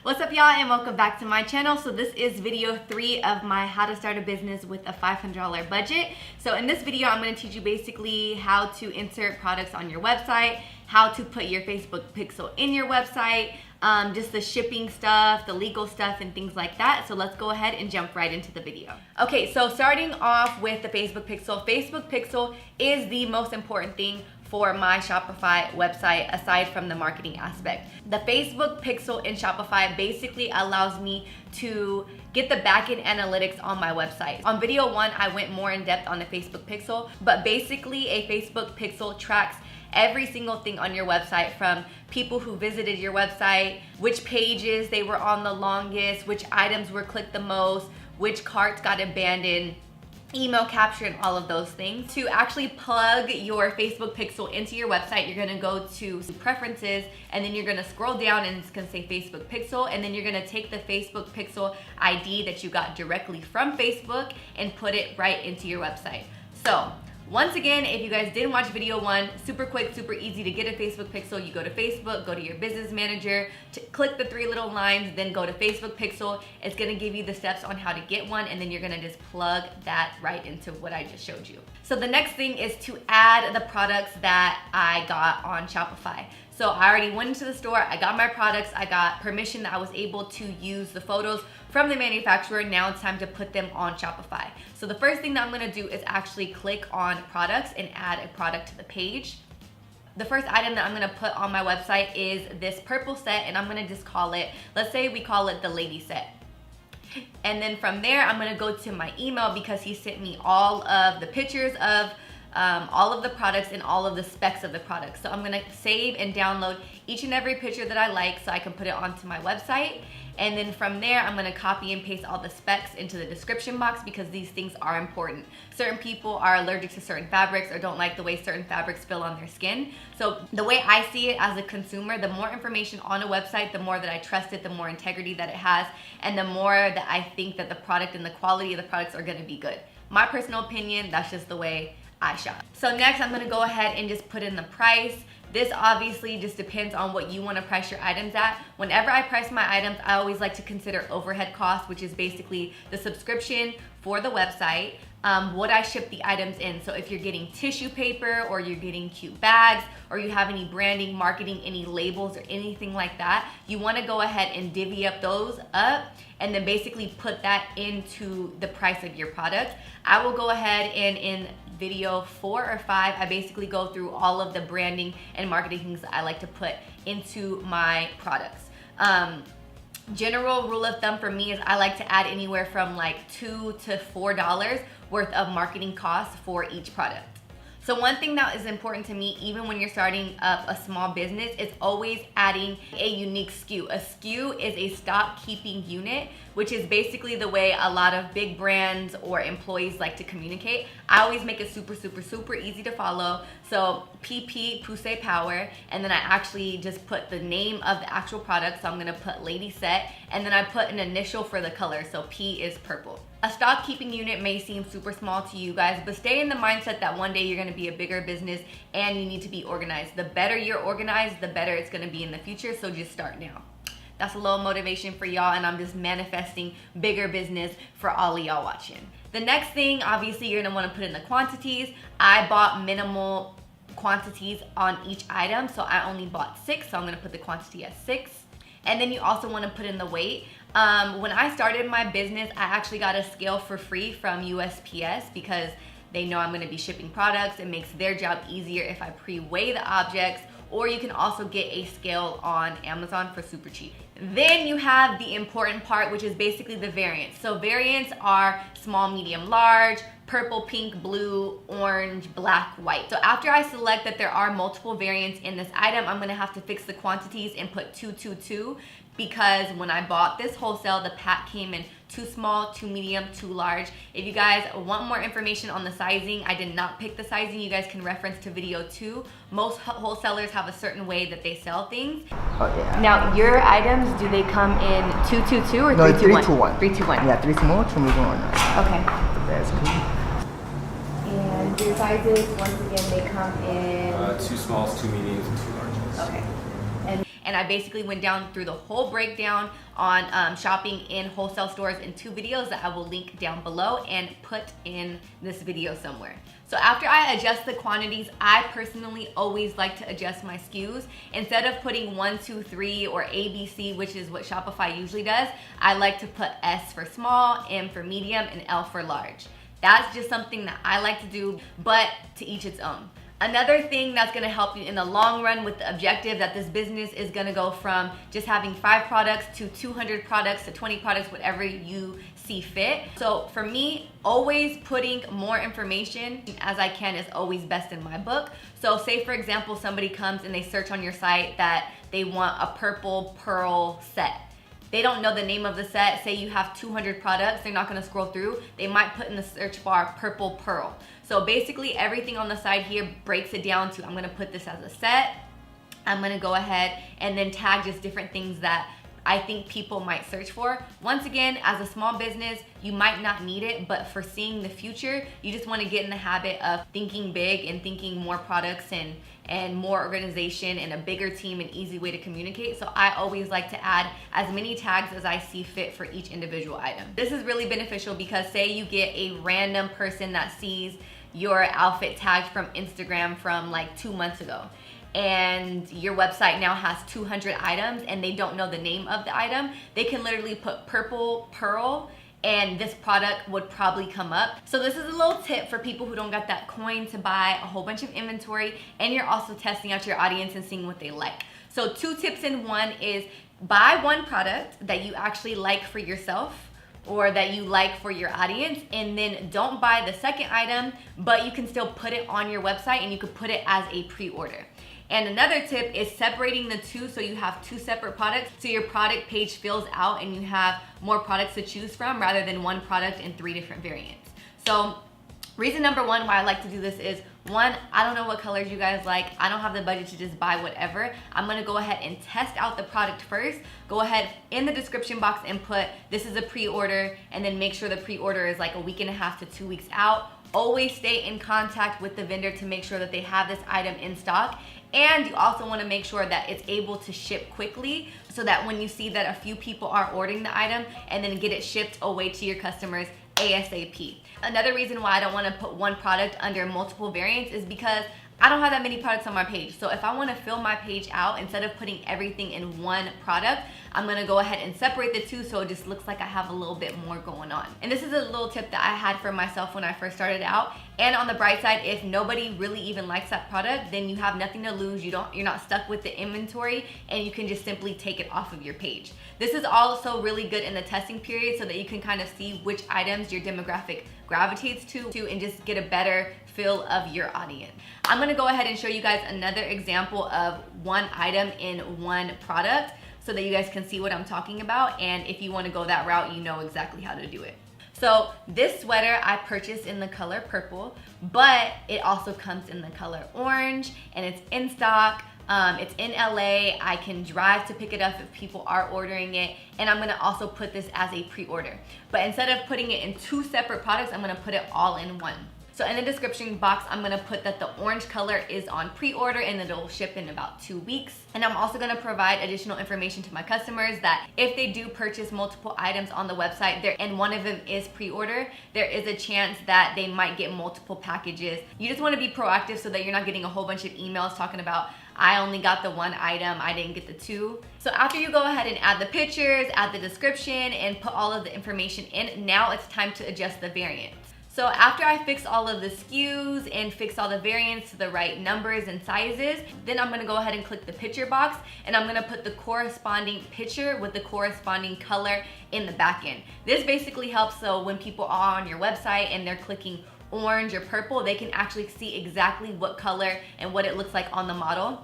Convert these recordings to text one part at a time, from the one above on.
What's up, y'all, and welcome back to my channel. So this is video 3 of my how to start a business with a $500 budget. So in this video, I'm going to teach you basically how to insert products on your website, how to put your Facebook pixel in your website, just the shipping stuff, the legal stuff, and things like that. So let's go ahead and jump right into the video. Okay, so starting off with the Facebook pixel. Facebook pixel is the most important thing for my Shopify website aside from the marketing aspect. The Facebook pixel in Shopify basically allows me to get the backend analytics on my website. On video 1, I went more in depth on the Facebook pixel, but basically a Facebook pixel tracks every single thing on your website, from people who visited your website, which pages they were on the longest, which items were clicked the most, which carts got abandoned, email capture, and all of those things. To actually plug your Facebook pixel into your website, you're gonna go to preferences, and then you're gonna scroll down and it's gonna say Facebook pixel, and then you're gonna take the Facebook pixel ID that you got directly from Facebook and put it right into your website. So once again, if you guys didn't watch video 1, super quick, super easy to get a Facebook pixel. You go to Facebook, go to your business manager, click the 3 little lines, then go to Facebook pixel. It's gonna give you the steps on how to get one, and then you're gonna just plug that right into what I just showed you. So the next thing is to add the products that I got on Shopify. So I already went into the store, I got my products, I got permission that I was able to use the photos from the manufacturer. Now it's time to put them on Shopify. So the first thing that I'm gonna do is actually click on products and add a product to the page. The first item that I'm gonna put on my website is this purple set, and I'm gonna just call it, let's say we call it the lady set. And then from there, I'm gonna go to my email because he sent me all of the pictures of all of the products and all of the specs of the products. So I'm gonna save and download each and every picture that I like so I can put it onto my website. And then from there, I'm gonna copy and paste all the specs into the description box because these things are important. Certain people are allergic to certain fabrics or don't like the way certain fabrics feel on their skin. So the way I see it as a consumer, the more information on a website, the more that I trust it, the more integrity that it has, and the more that I think that the product and the quality of the products are gonna be good. My personal opinion, that's just the way I shop. So next, I'm gonna go ahead and just put in the price. This obviously just depends on what you want to price your items at. Whenever I price my items, I always like to consider overhead costs, which is basically the subscription for the website, what I ship the items in. So if you're getting tissue paper, or you're getting cute bags, or you have any branding, marketing, any labels, or anything like that, you want to go ahead and divvy up those up and then basically put that into the price of your product. I will go ahead and in video 4 or 5, I basically go through all of the branding and marketing things that I like to put into my products. General rule of thumb for me is I like to add anywhere from like $2 to $4 worth of marketing costs for each product. So one thing that is important to me, even when you're starting up a small business, is always adding a unique SKU. A SKU is a stock keeping unit, which is basically the way a lot of big brands or employees like to communicate. I always make it super, super, super easy to follow. So PP, Poussey Power, and then I actually just put the name of the actual product. So I'm gonna put Lady Set, and then I put an initial for the color. So P is purple. A stock keeping unit may seem super small to you guys, but stay in the mindset that one day you're gonna be a bigger business and you need to be organized. The better you're organized, the better it's gonna be in the future, so just start now. That's a little motivation for y'all, and I'm just manifesting bigger business for all of y'all watching. The next thing, obviously, you're gonna wanna put in the quantities. I bought minimal quantities on each item, so I only bought 6, so I'm gonna put the quantity at 6. And then you also wanna put in the weight. When I started my business, I actually got a scale for free from USPS because they know I'm gonna be shipping products. It makes their job easier if I pre-weigh the objects, or you can also get a scale on Amazon for super cheap. Then you have the important part, which is basically the variants. So variants are small, medium, large, purple, pink, blue, orange, black, white. So after I select that there are multiple variants in this item, I'm gonna have to fix the quantities and put 2, 2, 2, because when I bought this wholesale, the pack came in too small, too medium, too large. If you guys want more information on the sizing, I did not pick the sizing. You guys can reference to video 2. Most wholesalers have a certain way that they sell things. Oh yeah. Now your items, do they come in 2, 2, 2 or 3, 2, 1? 3, 2, 1. 3, 2, 1. Yeah, 3 small, 2 medium, 1. Okay. That's cool. And your sizes, once again, they come in 2 smalls, 2 mediums, and 2 larges. Okay. and I basically went down through the whole breakdown on shopping in wholesale stores in 2 videos that I will link down below and put in this video somewhere. So after I adjust the quantities, I personally always like to adjust my SKUs. Instead of putting 1, 2, 3 or ABC, which is what Shopify usually does, I like to put S for small, M for medium, and L for large. That's just something that I like to do, but to each its own. Another thing that's gonna help you in the long run with the objective that this business is gonna go from just having 5 products to 200 products to 20 products, whatever you see fit. So for me, always putting more information as I can is always best in my book. So say for example, somebody comes and they search on your site that they want a purple pearl set. They don't know the name of the set. Say you have 200 products, they're not gonna scroll through. They might put in the search bar purple pearl. So basically everything on the side here breaks it down to, I'm gonna put this as a set. I'm gonna go ahead and then tag just different things that I think people might search for. Once again, as a small business, you might not need it, but for seeing the future, you just wanna get in the habit of thinking big and thinking more products and more organization and a bigger team, an easy way to communicate. So I always like to add as many tags as I see fit for each individual item. This is really beneficial because say you get a random person that sees your outfit tagged from Instagram from like 2 months ago, and your website now has 200 items and they don't know the name of the item, they can literally put purple pearl and this product would probably come up. So this is a little tip for people who don't got that coin to buy a whole bunch of inventory, and you're also testing out your audience and seeing what they like. So 2 tips in 1 is buy 1 product that you actually like for yourself or that you like for your audience, and then don't buy the second item, but you can still put it on your website and you could put it as a pre-order. And another tip is separating the 2 so you have 2 separate products so your product page fills out and you have more products to choose from rather than 1 product in 3 different variants. So reason number 1 why I like to do this is, 1, I don't know what colors you guys like. I don't have the budget to just buy whatever. I'm gonna go ahead and test out the product first. Go ahead in the description box and put this is a pre-order, and then make sure the pre-order is like a week and a half to 2 weeks out. Always stay in contact with the vendor to make sure that they have this item in stock. And you also wanna make sure that it's able to ship quickly so that when you see that a few people are ordering the item, and then get it shipped away to your customers ASAP. Another reason why I don't wanna put 1 product under multiple variants is because I don't have that many products on my page. So if I wanna fill my page out, instead of putting everything in 1 product, I'm gonna go ahead and separate the 2 so it just looks like I have a little bit more going on. And this is a little tip that I had for myself when I first started out. And on the bright side, if nobody really even likes that product, then you have nothing to lose. You're not stuck with the inventory, and you can just simply take it off of your page. This is also really good in the testing period so that you can kind of see which items your demographic gravitates to and just get a better feel of your audience. I'm gonna go ahead and show you guys another example of 1 item in 1 product so that you guys can see what I'm talking about, and if you wanna go that route, you know exactly how to do it. So this sweater I purchased in the color purple, but it also comes in the color orange, and it's in stock. It's in LA. I can drive to pick it up if people are ordering it, and I'm gonna also put this as a pre-order. But instead of putting it in 2 separate products, I'm gonna put it all in 1. So in the description box, I'm gonna put that the orange color is on pre-order and it'll ship in about 2 weeks. And I'm also gonna provide additional information to my customers that if they do purchase multiple items on the website and one of them is pre-order, there is a chance that they might get multiple packages. You just wanna be proactive so that you're not getting a whole bunch of emails talking about, I only got the 1 item, I didn't get the 2. So after you go ahead and add the pictures, add the description, and put all of the information in, now it's time to adjust the variants. So after I fix all of the SKUs and fix all the variants to the right numbers and sizes, then I'm gonna go ahead and click the picture box, and I'm gonna put the corresponding picture with the corresponding color in the back end. This basically helps so when people are on your website and they're clicking orange or purple, they can actually see exactly what color and what it looks like on the model.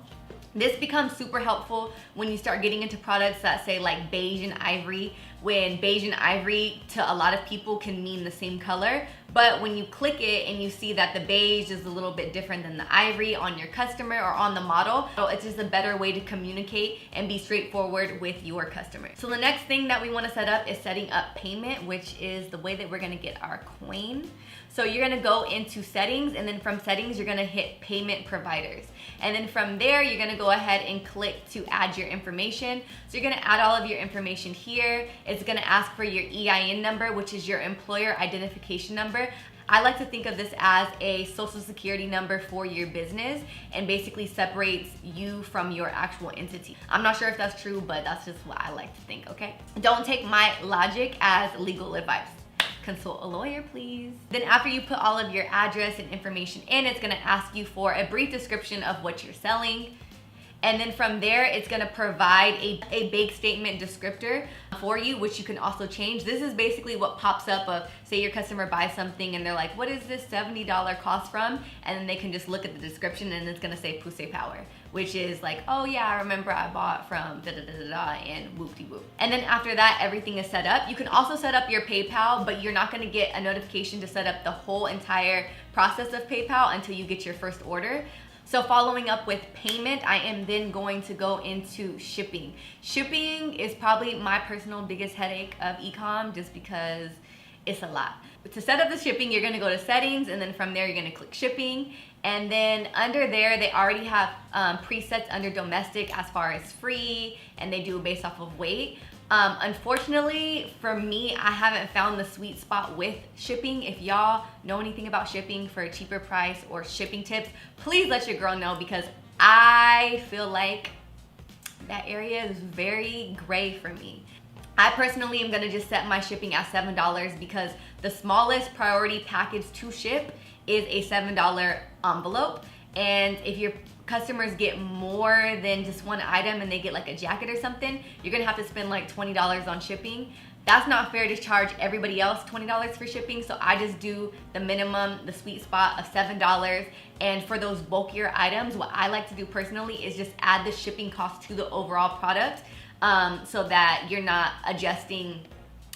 This becomes super helpful when you start getting into products that say like beige and ivory, when beige and ivory to a lot of people can mean the same color, But when you click it and you see that the beige is a little bit different than the ivory on your customer or on the model, so it's just a better way to communicate and be straightforward with your customer. So the next thing that we want to set up is setting up payment, which is the way that we're going to get our coin. So you're going to go into settings, and then from settings you're going to hit payment providers, and then from there you're going to go ahead and click to add your information. So you're going to add all of your information here. It's going to ask for your EIN number, which is your employer identification number. I like to think of this as a social security number for your business and basically separates you from your actual entity. I'm not sure if that's true, but that's just what I like to think, okay? Don't take my logic as legal advice. Consult a lawyer, please. Then after you put all of your address and information in, it's gonna ask you for a brief description of what you're selling. And then from there, it's gonna provide a bank statement descriptor for you, which you can also change. This is basically what pops up of, say your customer buys something and they're like, what is this $70 cost from? And then they can just look at the description and it's gonna say Poussey Power, which is like, oh yeah, I remember I bought from da-da-da-da-da and whoop-de-whoop. And then after that, everything is set up. You can also set up your PayPal, but you're not gonna get a notification to set up the whole entire process of PayPal until you get your first order. So following up with payment, I am then going to go into shipping. Shipping is probably my personal biggest headache of e-com just because it's a lot. But to set up the shipping, you're gonna go to settings, and then from there you're gonna click shipping. And then under there, they already have presets under domestic as far as free, and they do it based off of weight. Unfortunately for me, I haven't found the sweet spot with shipping. If y'all know anything about shipping for a cheaper price or shipping tips, please let your girl know, because I feel like that area is very gray for me. I personally am gonna just set my shipping at $7 because the smallest priority package to ship is a $7 envelope. And if your customers get more than just one item and they get like a jacket or something, you're gonna have to spend like $20 on shipping. That's not fair to charge everybody else $20 for shipping, so I just do the minimum, the sweet spot of $7. And for those bulkier items, what I like to do personally is just add the shipping cost to the overall product, so that you're not adjusting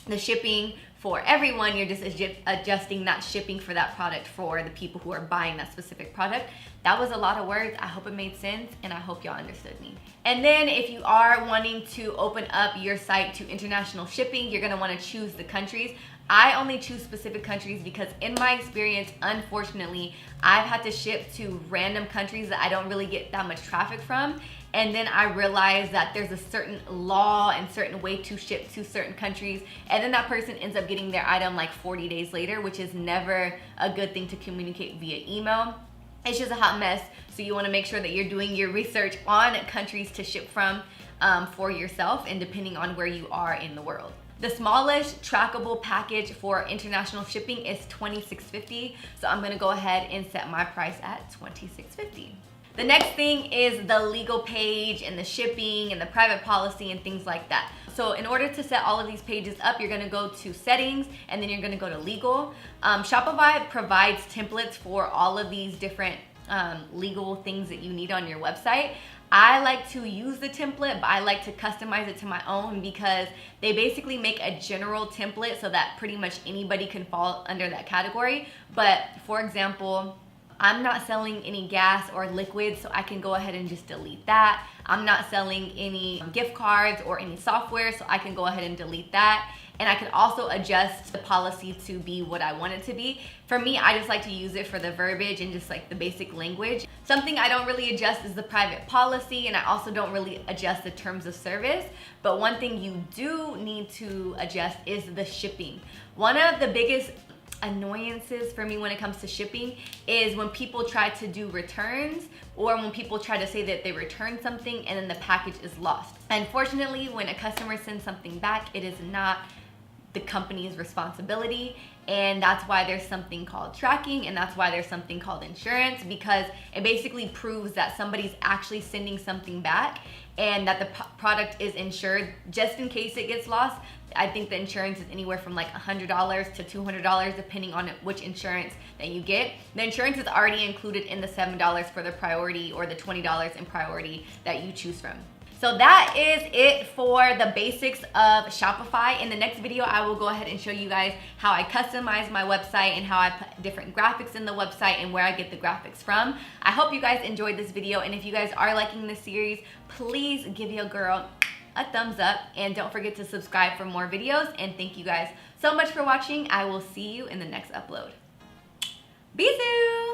the shipping for everyone, you're just adjusting that shipping for that product for the people who are buying that specific product. That was a lot of words. I hope it made sense, and I hope y'all understood me. And then if you are wanting to open up your site to international shipping, you're gonna wanna choose the countries. I only choose specific countries because in my experience, unfortunately, I've had to ship to random countries that I don't really get that much traffic from. And then I realized that there's a certain law and certain way to ship to certain countries. And then that person ends up getting their item like 40 days later, which is never a good thing to communicate via email. It's just a hot mess. So you wanna make sure that you're doing your research on countries to ship from for yourself, and depending on where you are in the world. The smallest trackable package for international shipping is $26.50. So I'm gonna go ahead and set my price at $26.50. The next thing is the legal page and the shipping and the private policy and things like that. So in order to set all of these pages up, you're gonna go to settings, and then you're gonna go to legal. Shopify provides templates for all of these different legal things that you need on your website. I like to use the template, but I like to customize it to my own because they basically make a general template so that pretty much anybody can fall under that category. But for example, I'm not selling any gas or liquids, so I can go ahead and just delete that. I'm not selling any gift cards or any software, so I can go ahead and delete that. And I can also adjust the policy to be what I want it to be. For me, I just like to use it for the verbiage and just like the basic language. Something I don't really adjust is the private policy, and I also don't really adjust the terms of service. But one thing you do need to adjust is the shipping. One of the biggest annoyances for me when it comes to shipping is when people try to do returns, or when people try to say that they returned something and then the package is lost. Unfortunately, when a customer sends something back, it is not the company's responsibility, and that's why there's something called tracking, and that's why there's something called insurance, because it basically proves that somebody's actually sending something back and that the product is insured just in case it gets lost. I think the insurance is anywhere from like $100 to $200 depending on which insurance that you get. The insurance is already included in the $7 for the priority or the $20 in priority that you choose from. So that is it for the basics of Shopify. In the next video, I will go ahead and show you guys how I customize my website and how I put different graphics in the website and where I get the graphics from. I hope you guys enjoyed this video, and if you guys are liking this series, please give your girl a thumbs up and don't forget to subscribe for more videos. And thank you guys so much for watching. I will see you in the next upload. Bisous!